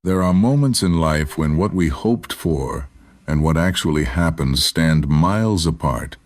There are moments in life when what we hoped for and what actually happens stand miles apart.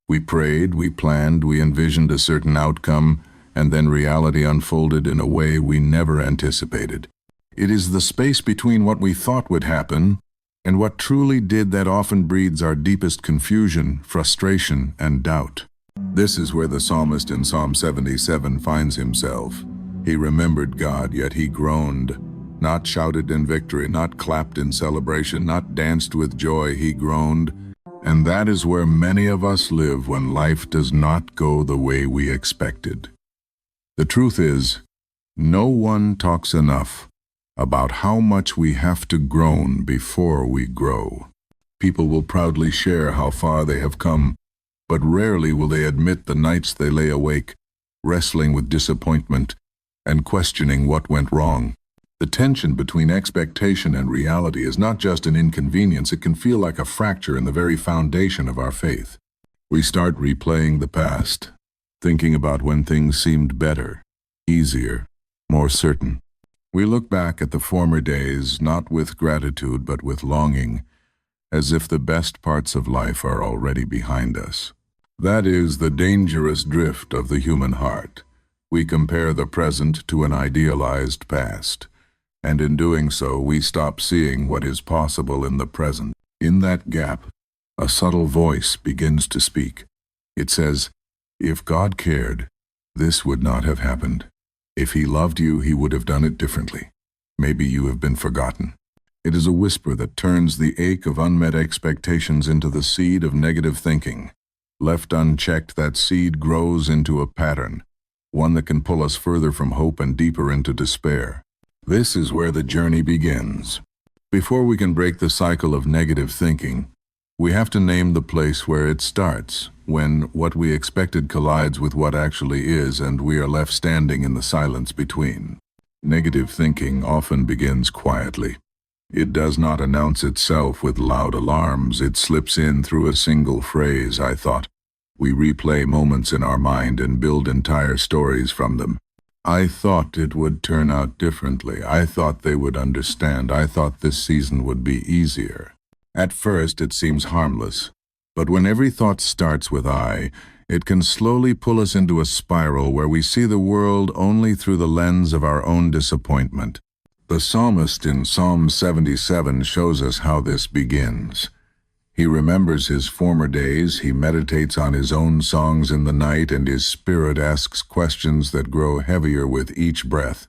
We prayed, we planned, we envisioned a certain outcome, and then reality unfolded in a way we never anticipated. It is the space between what we thought would happen and what truly did that often breeds our deepest confusion, frustration, and doubt. This is where the psalmist in Psalm 77 finds himself. He remembered God, yet he groaned. Not shouted in victory, not clapped in celebration, not danced with joy, he groaned. And that is where many of us live when life does not go the way we expected. The truth is, no one talks enough about how much we have to groan before we grow. People will proudly share how far they have come, but rarely will they admit the nights they lay awake, wrestling with disappointment and questioning what went wrong. The tension between expectation and reality is not just an inconvenience, it can feel like a fracture in the very foundation of our faith. We start replaying the past, thinking about when things seemed better, easier, more certain. We look back at the former days not with gratitude but with longing, as if the best parts of life are already behind us. That is the dangerous drift of the human heart. We compare the present to an idealized past, and in doing so we stop seeing what is possible in the present. In that gap, a subtle voice begins to speak. It says, "If God cared, this would not have happened. If he loved you, he would have done it differently. Maybe you have been forgotten." It is a whisper that turns the ache of unmet expectations into the seed of negative thinking. Left unchecked, that seed grows into a pattern, one that can pull us further from hope and deeper into despair. This is where the journey begins. Before we can break the cycle of negative thinking, we have to name the place where it starts, when what we expected collides with what actually is and we are left standing in the silence between. Negative thinking often begins quietly. It does not announce itself with loud alarms. It slips in through a single phrase, "I thought." We replay moments in our mind and build entire stories from them. I thought it would turn out differently. I thought they would understand. I thought this season would be easier. At first it seems harmless, but when every thought starts with "I," it can slowly pull us into a spiral where we see the world only through the lens of our own disappointment. The psalmist in Psalm 77 shows us how this begins. He remembers his former days, he meditates on his own songs in the night, and his spirit asks questions that grow heavier with each breath.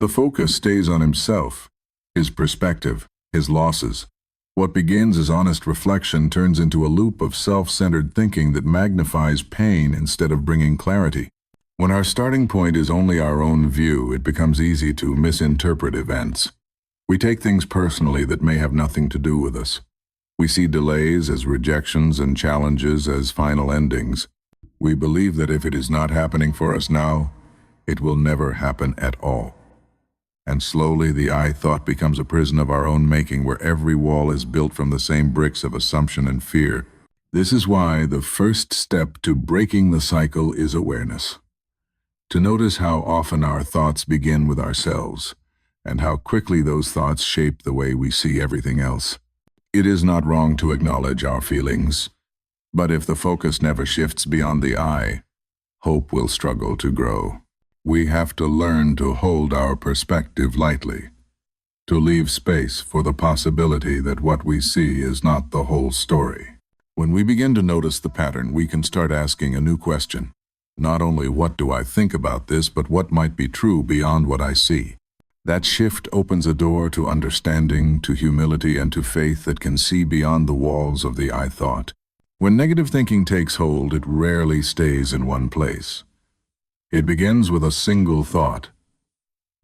The focus stays on himself, his perspective, his losses. What begins as honest reflection turns into a loop of self-centered thinking that magnifies pain instead of bringing clarity. When our starting point is only our own view, it becomes easy to misinterpret events. We take things personally that may have nothing to do with us. We see delays as rejections and challenges as final endings. We believe that if it is not happening for us now, it will never happen at all. And slowly the "I thought" becomes a prison of our own making, where every wall is built from the same bricks of assumption and fear. This is why the first step to breaking the cycle is awareness. To notice how often our thoughts begin with ourselves, and how quickly those thoughts shape the way we see everything else. It is not wrong to acknowledge our feelings, but if the focus never shifts beyond the "I," hope will struggle to grow. We have to learn to hold our perspective lightly, to leave space for the possibility that what we see is not the whole story. When we begin to notice the pattern, we can start asking a new question. Not only what do I think about this, but what might be true beyond what I see. That shift opens a door to understanding, to humility, and to faith that can see beyond the walls of the "I thought." When negative thinking takes hold, it rarely stays in one place. It begins with a single thought,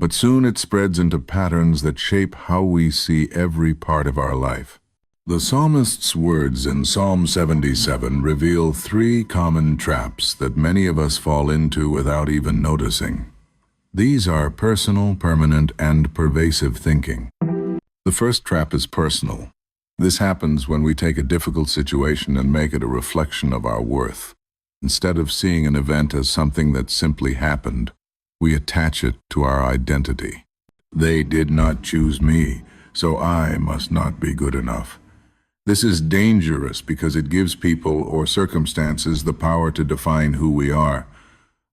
but soon it spreads into patterns that shape how we see every part of our life. The psalmist's words in Psalm 77 reveal three common traps that many of us fall into without even noticing. These are personal, permanent, and pervasive thinking. The first trap is personal. This happens when we take a difficult situation and make it a reflection of our worth. Instead of seeing an event as something that simply happened, we attach it to our identity. They did not choose me, so I must not be good enough. This is dangerous because it gives people or circumstances the power to define who we are.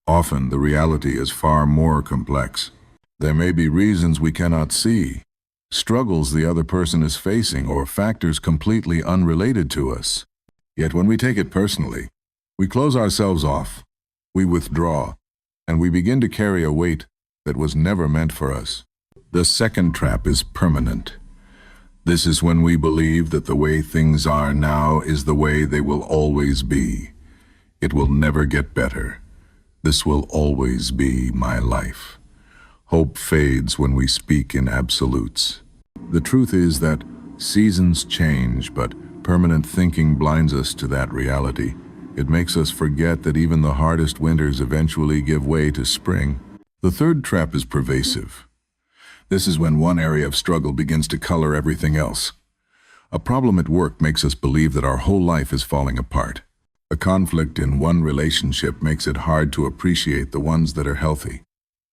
Often the reality is far more complex. There may be reasons we cannot see, struggles the other person is facing, or factors completely unrelated to us. Yet when we take it personally, we close ourselves off, we withdraw, and we begin to carry a weight that was never meant for us. The second trap is permanent. This is when we believe that the way things are now is the way they will always be. It will never get better. This will always be my life. Hope fades when we speak in absolutes. The truth is that seasons change, but permanent thinking blinds us to that reality. It makes us forget that even the hardest winters eventually give way to spring. The third trap is pervasive. This is when one area of struggle begins to color everything else. A problem at work makes us believe that our whole life is falling apart. A conflict in one relationship makes it hard to appreciate the ones that are healthy.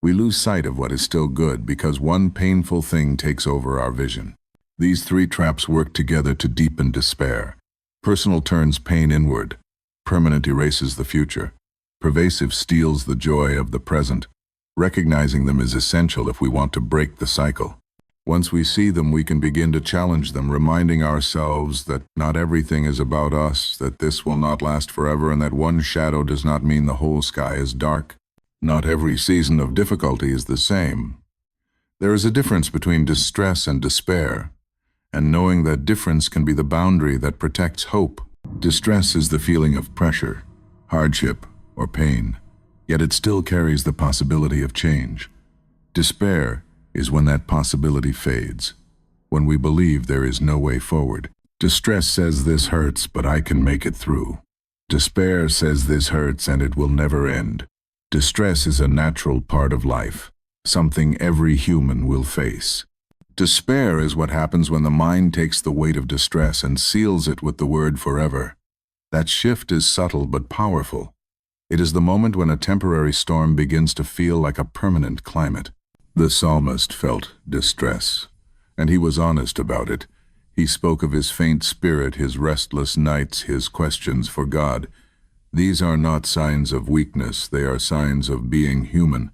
We lose sight of what is still good because one painful thing takes over our vision. These three traps work together to deepen despair. Personal turns pain inward. Permanent erases the future. Pervasive steals the joy of the present. Recognizing them is essential if we want to break the cycle. Once we see them, we can begin to challenge them, reminding ourselves that not everything is about us, that this will not last forever, and that one shadow does not mean the whole sky is dark. Not every season of difficulty is the same. There is a difference between distress and despair, and knowing that difference can be the boundary that protects hope. Distress is the feeling of pressure, hardship, or pain, yet it still carries the possibility of change. Despair is when that possibility fades, when we believe there is no way forward. Distress says this hurts, but I can make it through. Despair says this hurts and it will never end. Distress is a natural part of life, something every human will face. Despair is what happens when the mind takes the weight of distress and seals it with the word forever. That shift is subtle but powerful. It is the moment when a temporary storm begins to feel like a permanent climate. The psalmist felt distress, and he was honest about it. He spoke of his faint spirit, his restless nights, his questions for God. These are not signs of weakness, they are signs of being human.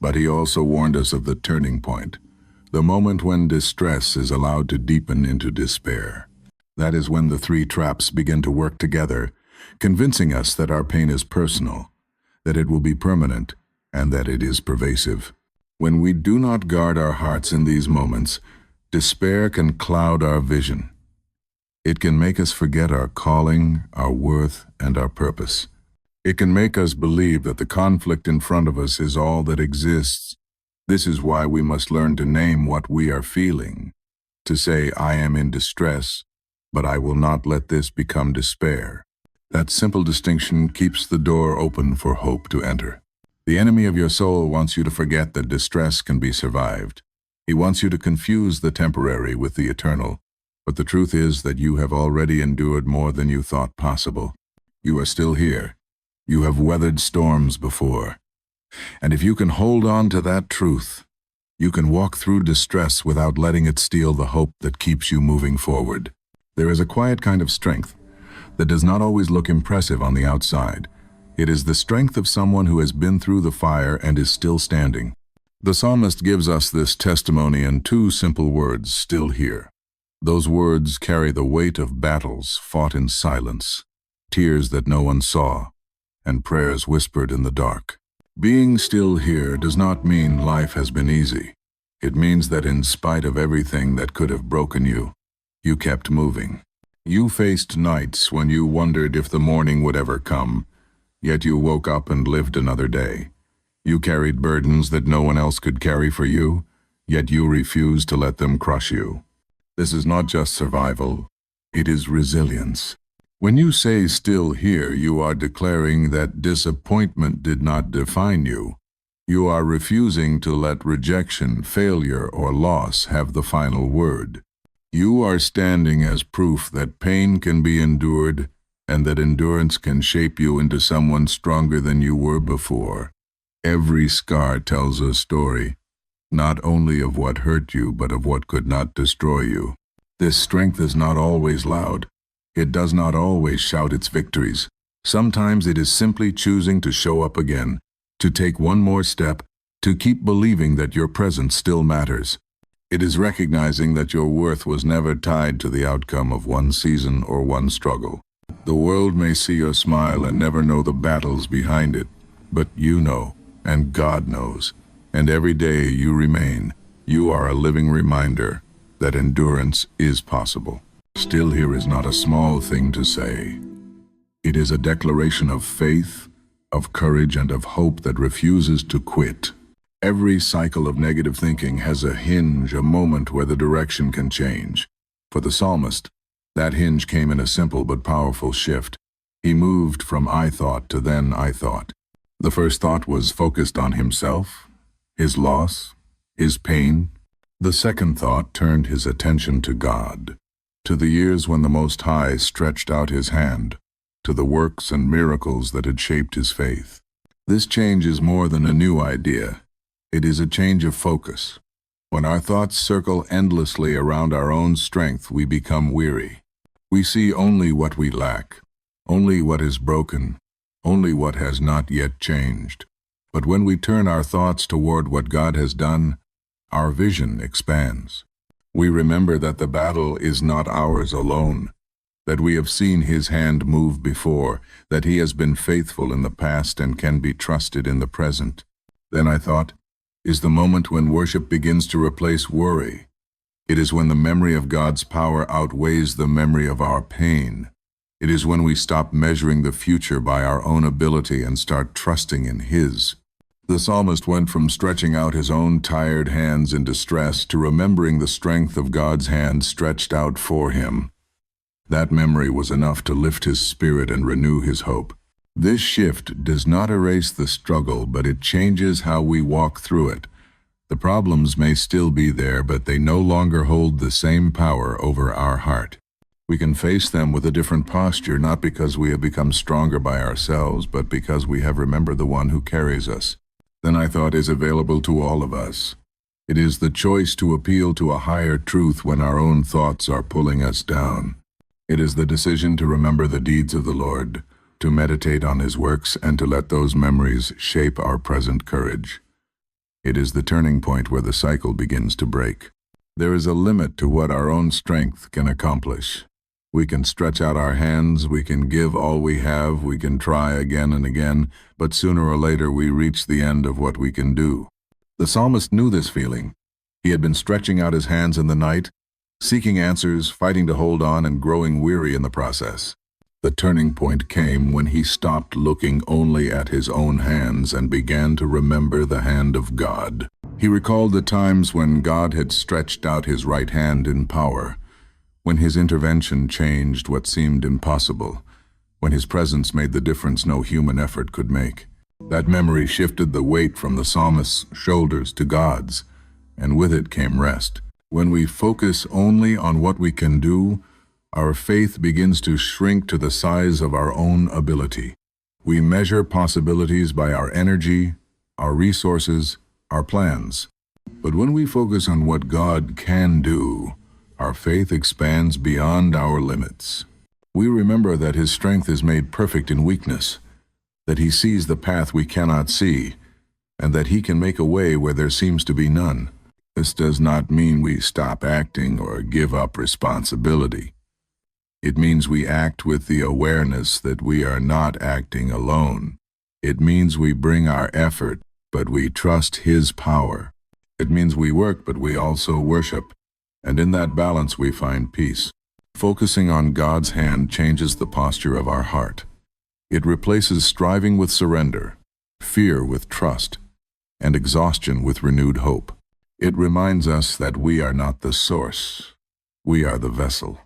But he also warned us of the turning point, the moment when distress is allowed to deepen into despair. That is when the three traps begin to work together, convincing us that our pain is personal, that it will be permanent, and that it is pervasive. When we do not guard our hearts in these moments, despair can cloud our vision. It can make us forget our calling, our worth, and our purpose. It can make us believe that the conflict in front of us is all that exists. This is why we must learn to name what we are feeling, to say, I am in distress, but I will not let this become despair. That simple distinction keeps the door open for hope to enter. The enemy of your soul wants you to forget that distress can be survived. He wants you to confuse the temporary with the eternal. But the truth is that you have already endured more than you thought possible. You are still here. You have weathered storms before. And if you can hold on to that truth, you can walk through distress without letting it steal the hope that keeps you moving forward. There is a quiet kind of strength that does not always look impressive on the outside. It is the strength of someone who has been through the fire and is still standing. The psalmist gives us this testimony in two simple words, still here. Those words carry the weight of battles fought in silence, tears that no one saw, and prayers whispered in the dark. Being still here does not mean life has been easy. It means that in spite of everything that could have broken you, you kept moving. You faced nights when you wondered if the morning would ever come, yet you woke up and lived another day. You carried burdens that no one else could carry for you, yet you refused to let them crush you. This is not just survival, it is resilience. When you say still here, you are declaring that disappointment did not define you. You are refusing to let rejection, failure, or loss have the final word. You are standing as proof that pain can be endured and that endurance can shape you into someone stronger than you were before. Every scar tells a story, not only of what hurt you, but of what could not destroy you. This strength is not always loud. It does not always shout its victories. Sometimes it is simply choosing to show up again, to take one more step, to keep believing that your presence still matters. It is recognizing that your worth was never tied to the outcome of one season or one struggle. The world may see your smile and never know the battles behind it, but you know, and God knows, and every day you remain. You are a living reminder that endurance is possible. Still here is not a small thing to say. It is a declaration of faith, of courage, and of hope that refuses to quit. Every cycle of negative thinking has a hinge, a moment where the direction can change. For the psalmist, that hinge came in a simple but powerful shift. He moved from I thought to then I thought. The first thought was focused on himself, his loss, his pain. The second thought turned his attention to God, to the years when the Most High stretched out his hand, to the works and miracles that had shaped his faith. This change is more than a new idea. It is a change of focus. When our thoughts circle endlessly around our own strength, we become weary. We see only what we lack, only what is broken, only what has not yet changed. But when we turn our thoughts toward what God has done, our vision expands. We remember that the battle is not ours alone, that we have seen His hand move before, that He has been faithful in the past and can be trusted in the present. Then I thought, is the moment when worship begins to replace worry. It is when the memory of God's power outweighs the memory of our pain. It is when we stop measuring the future by our own ability and start trusting in His. The psalmist went from stretching out his own tired hands in distress to remembering the strength of God's hand stretched out for him. That memory was enough to lift his spirit and renew his hope. This shift does not erase the struggle, but it changes how we walk through it. The problems may still be there, but they no longer hold the same power over our heart. We can face them with a different posture, not because we have become stronger by ourselves, but because we have remembered the one who carries us. Then I thought is available to all of us. It is the choice to appeal to a higher truth when our own thoughts are pulling us down. It is the decision to remember the deeds of the Lord, to meditate on His works, and to let those memories shape our present courage. It is the turning point where the cycle begins to break. There is a limit to what our own strength can accomplish. We can stretch out our hands, we can give all we have, we can try again and again, but sooner or later we reach the end of what we can do. The psalmist knew this feeling. He had been stretching out his hands in the night, seeking answers, fighting to hold on, and growing weary in the process. The turning point came when he stopped looking only at his own hands and began to remember the hand of God. He recalled the times when God had stretched out His right hand in power, when His intervention changed what seemed impossible, when His presence made the difference no human effort could make. That memory shifted the weight from the psalmist's shoulders to God's, and with it came rest. When we focus only on what we can do, our faith begins to shrink to the size of our own ability. We measure possibilities by our energy, our resources, our plans. But when we focus on what God can do, our faith expands beyond our limits. We remember that His strength is made perfect in weakness, that He sees the path we cannot see, and that He can make a way where there seems to be none. This does not mean we stop acting or give up responsibility. It means we act with the awareness that we are not acting alone. It means we bring our effort, but we trust His power. It means we work, but we also worship. And in that balance we find peace. Focusing on God's hand changes the posture of our heart. It replaces striving with surrender, fear with trust, and exhaustion with renewed hope. It reminds us that we are not the source. We are the vessel.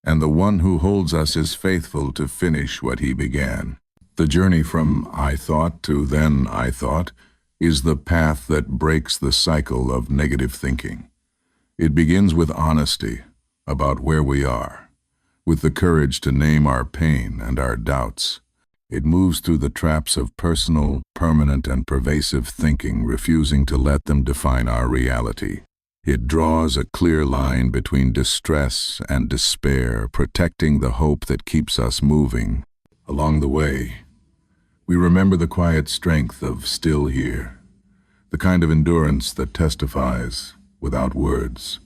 And the one who holds us is faithful to finish what He began. The journey from I thought to then I thought is the path that breaks the cycle of negative thinking. It begins with honesty about where we are, with the courage to name our pain and our doubts. It moves through the traps of personal, permanent, and pervasive thinking, refusing to let them define our reality. It draws a clear line between distress and despair, protecting the hope that keeps us moving. Along the way, we remember the quiet strength of still here, the kind of endurance that testifies without words.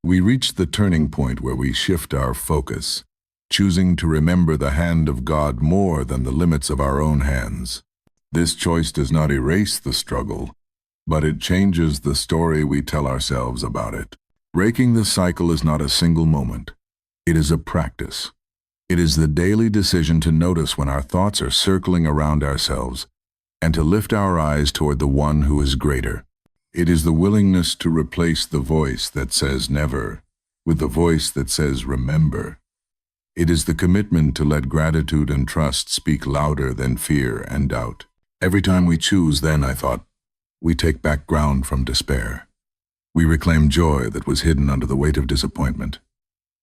We reach the turning point where we shift our focus, choosing to remember the hand of God more than the limits of our own hands. This choice does not erase the struggle, but it changes the story we tell ourselves about it. Breaking the cycle is not a single moment. It is a practice. It is the daily decision to notice when our thoughts are circling around ourselves and to lift our eyes toward the one who is greater. It is the willingness to replace the voice that says never with the voice that says remember. It is the commitment to let gratitude and trust speak louder than fear and doubt. Every time we choose, then, I thought, we take back ground from despair. We reclaim joy that was hidden under the weight of disappointment.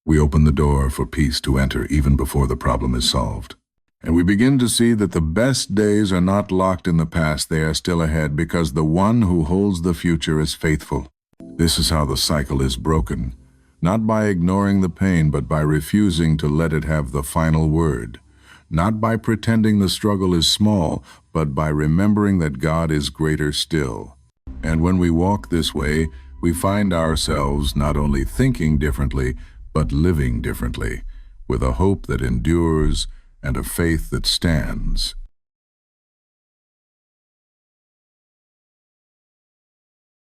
We open the door for peace to enter even before the problem is solved. And we begin to see that the best days are not locked in the past, they are still ahead, because the one who holds the future is faithful. This is how the cycle is broken, not by ignoring the pain, but by refusing to let it have the final word. Not by pretending the struggle is small, but by remembering that God is greater still. And when we walk this way, we find ourselves not only thinking differently, but living differently, with a hope that endures and a faith that stands.